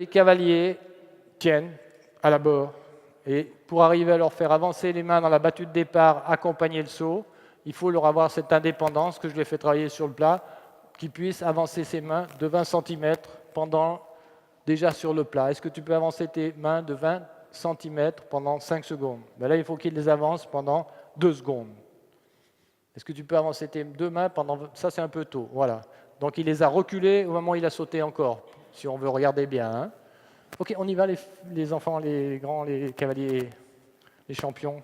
Les cavaliers tiennent à la bord. Et pour arriver à leur faire avancer les mains dans la battue de départ, accompagner le saut, il faut leur avoir cette indépendance que je les fais travailler sur le plat, qu'ils puissent avancer ses mains de 20 cm déjà sur le plat. Est-ce que tu peux avancer tes mains de 20 cm pendant 5 secondes? Ben là, il faut qu'ils les avancent pendant 2 secondes. Est-ce que tu peux avancer tes deux mains pendant... Ça, c'est un peu tôt. Voilà. Donc, il les a reculés au moment où il a sauté encore, si on veut regarder bien. Hein. Ok, on y va, les enfants, les grands, les cavaliers, les champions.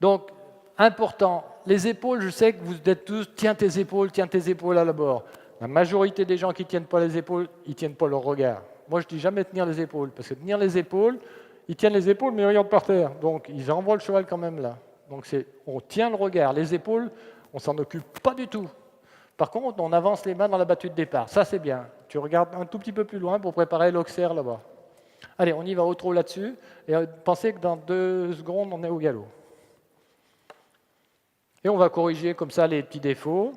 Donc, important, les épaules, je sais que vous êtes tous, tiens tes épaules à la bord. La majorité des gens qui ne tiennent pas les épaules, ils ne tiennent pas leur regard. Moi, je ne dis jamais tenir les épaules, parce que tenir les épaules, ils tiennent les épaules, mais ils regardent par terre. Donc, ils envoient le cheval quand même là. Donc, on tient le regard. Les épaules, on ne s'en occupe pas du tout. Par contre, on avance les mains dans la battue de départ. Ça, c'est bien. Tu regardes un tout petit peu plus loin pour préparer l'auxerre là-bas. Allez, on y va au trot là-dessus. Et pensez que dans 2 secondes, on est au galop. Et on va corriger comme ça les petits défauts.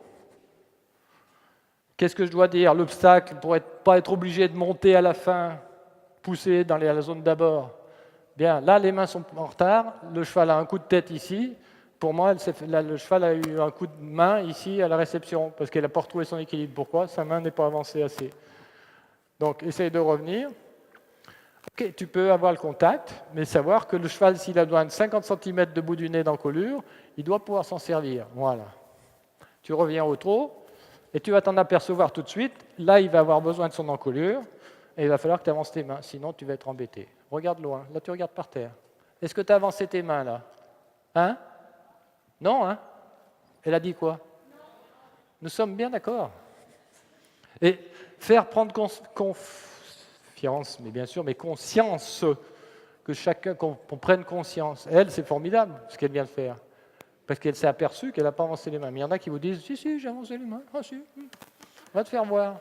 Qu'est-ce que je dois dire? L'obstacle, pour ne pas être obligé de monter à la fin, pousser dans la zone d'abord. Bien, là, les mains sont en retard. Le cheval a un coup de tête ici. Pour moi, le cheval a eu un coup de main ici à la réception, parce qu'elle n'a pas retrouvé son équilibre. Pourquoi? Sa main n'est pas avancée assez. Donc, essaye de revenir. Ok, tu peux avoir le contact, mais savoir que le cheval, s'il a besoin de 50 cm de bout du nez d'encolure, il doit pouvoir s'en servir. Voilà. Tu reviens au trot, et tu vas t'en apercevoir tout de suite. Là, il va avoir besoin de son encolure, et il va falloir que tu avances tes mains, sinon tu vas être embêté. Regarde loin. Là, tu regardes par terre. Est-ce que tu as avancé tes mains, là? Hein? Non, hein? Elle a dit quoi? Nous sommes bien d'accord. Et faire prendre confiance, mais bien sûr, mais conscience, que chacun, qu'on prenne conscience. Elle, c'est formidable ce qu'elle vient de faire, parce qu'elle s'est aperçue qu'elle n'a pas avancé les mains. Mais il y en a qui vous disent, si, j'ai avancé les mains. Ah, si, va te faire voir.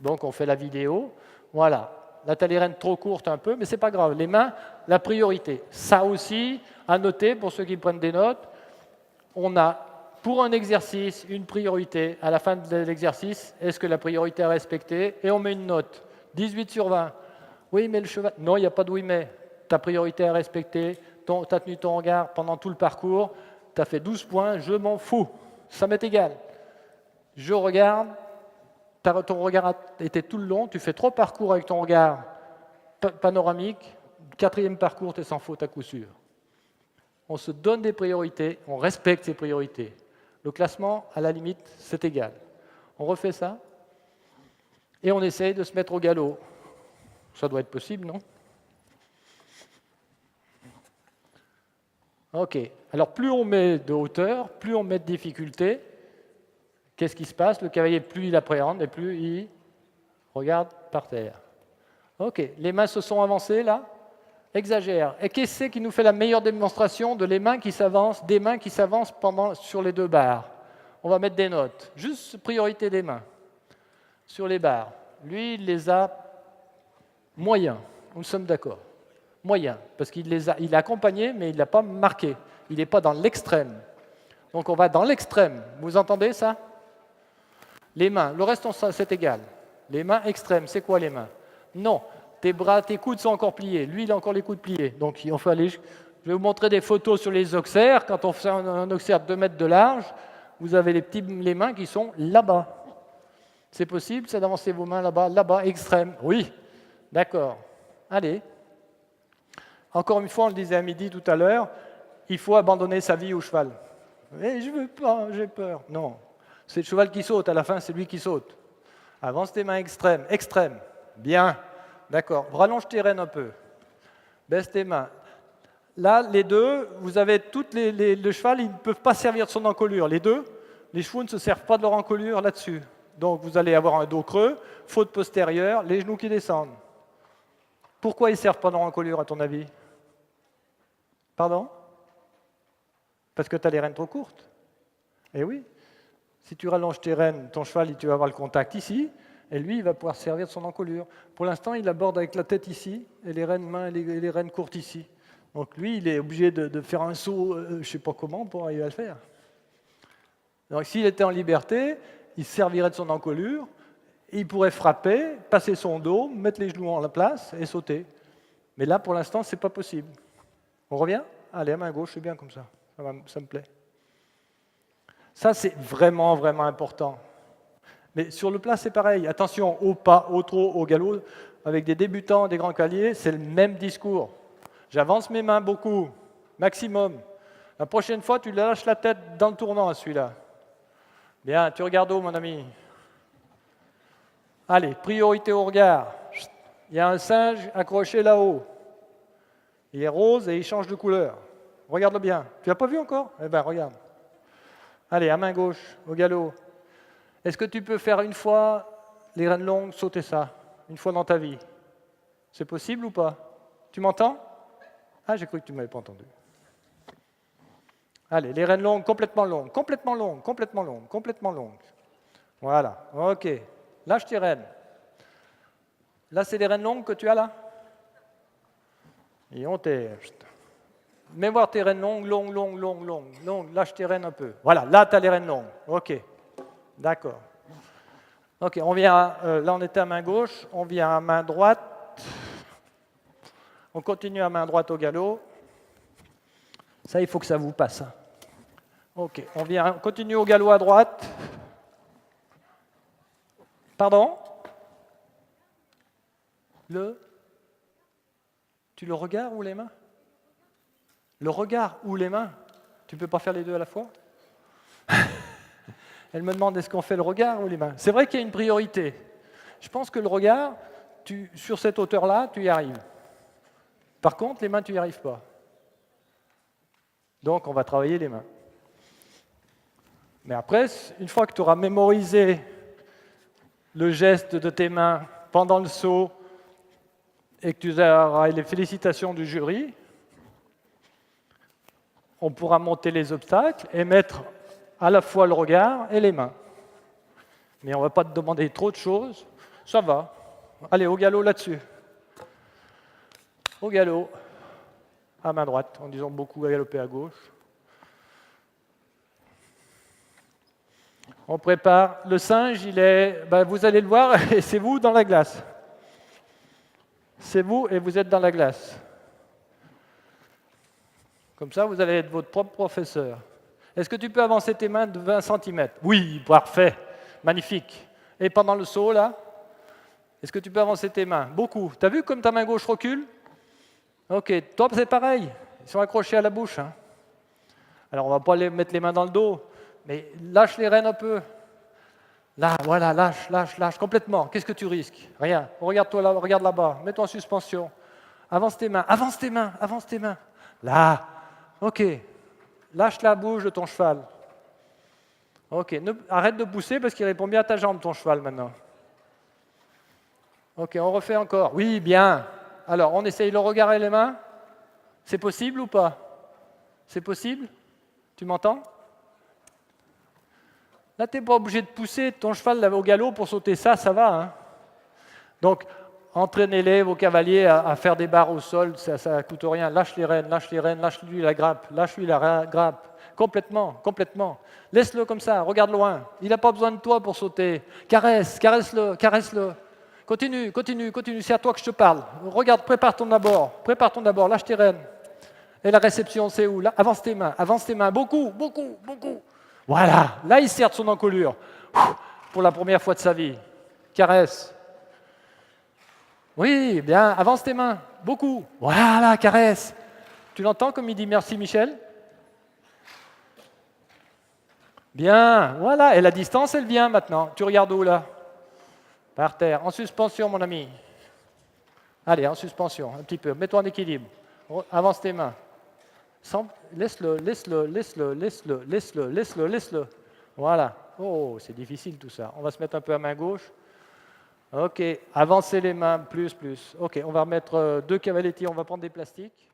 Donc, on fait la vidéo. Voilà. Là, tu as les rênes trop courtes un peu, mais ce n'est pas grave. Les mains, la priorité. Ça aussi, à noter pour ceux qui prennent des notes. On a, pour un exercice, une priorité. À la fin de l'exercice, est-ce que la priorité est respectée? Et on met une note. 18 sur 20. Oui, mais le cheval... Non, il n'y a pas de oui, mais. Ta priorité est respectée. Tu as tenu ton regard pendant tout le parcours. Tu as fait 12 points. Je m'en fous. Ça m'est égal. Je regarde. Ton regard était tout le long. Tu fais 3 parcours avec ton regard panoramique. 4e parcours, tu es sans faute à coup sûr. On se donne des priorités, on respecte ces priorités. Le classement, à la limite, c'est égal. On refait ça et on essaye de se mettre au galop. Ça doit être possible, non? Ok. Alors, plus on met de hauteur, plus on met de difficulté, qu'est-ce qui se passe? Le cavalier, plus il appréhende et plus il regarde par terre. Ok. Les mains se sont avancées, là? Exagère. Et qu'est-ce que c'est qui nous fait la meilleure démonstration de les mains qui s'avancent, des mains qui s'avancent sur les 2 barres? On va mettre des notes. Juste priorité des mains sur les barres. Lui, il les a moyens. Nous sommes d'accord. Moyens. Parce qu'il il a accompagné, mais il ne l'a pas marqué. Il n'est pas dans l'extrême. Donc on va dans l'extrême. Vous entendez ça? Les mains. Le reste, c'est égal. Les mains extrêmes, c'est quoi les mains? Non. Tes bras, tes coudes sont encore pliés. Lui, il a encore les coudes pliés. Donc, on fait aller. Je vais vous montrer des photos sur les auxerres. Quand on fait un auxerre de 2 mètres de large, vous avez les mains qui sont là-bas. C'est possible, ça d'avancer vos mains là-bas, là-bas, extrême. Oui, d'accord. Allez. Encore une fois, on le disait à midi tout à l'heure, il faut abandonner sa vie au cheval. Mais je ne veux pas, j'ai peur. Non, c'est le cheval qui saute. À la fin, c'est lui qui saute. Avance tes mains extrêmes. Extrême. Bien. D'accord. Rallonge tes rênes un peu. Baisse tes mains. Là, les deux, vous avez toutes le cheval, ils ne peuvent pas servir de son encolure. Les deux, les chevaux ne se servent pas de leur encolure là-dessus. Donc, vous allez avoir un dos creux, faute postérieure, les genoux qui descendent. Pourquoi ils ne servent pas de leur encolure, à ton avis? Pardon? Parce que tu as les rênes trop courtes. Eh oui. Si tu rallonges tes rênes, ton cheval, tu vas avoir le contact ici. Et lui, il va pouvoir servir de son encolure. Pour l'instant, il aborde avec la tête ici, et les rênes mains et les rênes courtes ici. Donc lui, il est obligé de faire un saut, je ne sais pas comment, pour arriver à le faire. Donc s'il était en liberté, il servirait de son encolure, il pourrait frapper, passer son dos, mettre les genoux en la place et sauter. Mais là, pour l'instant, ce n'est pas possible. On revient? Allez, à main gauche, c'est bien comme ça. Ça me plaît. Ça, c'est vraiment, vraiment important. Mais sur le plat, c'est pareil. Attention, au pas, au trot, au galop. Avec des débutants, des grands cavaliers, c'est le même discours. J'avance mes mains beaucoup, maximum. La prochaine fois, tu lâches la tête dans le tournant à celui-là. Bien, tu regardes où, mon ami? Allez, priorité au regard. Il y a un singe accroché là-haut. Il est rose et il change de couleur. Regarde-le bien. Tu l'as pas vu encore? Eh bien, regarde. Allez, à main gauche, au galop. Est-ce que tu peux faire une fois les rênes longues, sauter ça? Une fois dans ta vie? C'est possible ou pas? Tu m'entends? Ah, j'ai cru que tu ne m'avais pas entendu. Allez, les rênes longues, complètement longues, complètement longues, complètement longues, complètement longues. Voilà, ok. Lâche tes rênes. Là, c'est les rênes longues que tu as là? Et on t'est... Mets voir tes rênes longues, longues, longues, longues, longues, longues. Lâche tes rênes un peu. Voilà, là, tu as les rênes longues. Ok, d'accord. Ok, on vient, là, on était à main gauche, on vient à main droite. On continue à main droite au galop. Ça, il faut que ça vous passe. Ok, on continue au galop à droite. Pardon? Tu le regard ou les mains? Le regard ou les mains? Tu ne peux pas faire les deux à la fois? Elle me demande est-ce qu'on fait le regard ou les mains? C'est vrai qu'il y a une priorité. Je pense que le regard, sur cette hauteur-là, tu y arrives. Par contre, les mains, tu n'y arrives pas. Donc, on va travailler les mains. Mais après, une fois que tu auras mémorisé le geste de tes mains pendant le saut et que tu auras les félicitations du jury, on pourra monter les obstacles et mettre à la fois le regard et les mains. Mais on ne va pas te demander trop de choses. Ça va. Allez, au galop là-dessus. Au galop, à main droite, en disant beaucoup à galoper à gauche. On prépare. Le singe, il est, vous allez le voir, et c'est vous dans la glace. C'est vous et vous êtes dans la glace. Comme ça, vous allez être votre propre professeur. Est-ce que tu peux avancer tes mains de 20 cm? Oui, parfait, magnifique. Et pendant le saut, là, est-ce que tu peux avancer tes mains? Beaucoup. Tu as vu comme ta main gauche recule? Ok, toi, c'est pareil. Ils sont accrochés à la bouche. Hein. Alors, on ne va pas mettre les mains dans le dos, mais lâche les rênes un peu. Là, voilà, lâche, complètement. Qu'est-ce que tu risques? Rien. Regarde-toi là, regarde là-bas. Mets-toi en suspension. Avance tes mains, avance tes mains, avance tes mains. Là, ok. Lâche la bouche de ton cheval. Ok, arrête de pousser parce qu'il répond bien à ta jambe, ton cheval, maintenant. Ok, on refait encore. Oui, bien. Alors, on essaye le regard et les mains. C'est possible ou pas? C'est possible? Tu m'entends? Là, tu n'es pas obligé de pousser ton cheval au galop pour sauter ça va. Hein. Donc, entraînez-les, vos cavaliers, à faire des barres au sol, ça ne coûte rien. Lâche les rênes, lâche-lui la grappe, Complètement, complètement. Laisse-le comme ça, regarde loin. Il n'a pas besoin de toi pour sauter. Caresse-le. Continue, c'est à toi que je te parle. Regarde, prépare ton abord, lâche tes rênes. Et la réception, c'est où? Là, avance tes mains, beaucoup. Voilà, là, il sert de son encolure. Pour la première fois de sa vie. Caresse. Oui, bien, avance tes mains, beaucoup. Voilà, caresse. Tu l'entends comme il dit merci Michel? Bien, voilà, et la distance, elle vient maintenant. Tu regardes où là? Par terre, en suspension, mon ami. Allez, en suspension, un petit peu. Mets-toi en équilibre. Avance tes mains. Laisse-le. Voilà. Oh, c'est difficile tout ça. On va se mettre un peu à main gauche. Ok, avancez les mains, plus. Ok, on va remettre 2 cavaletti, on va prendre des plastiques.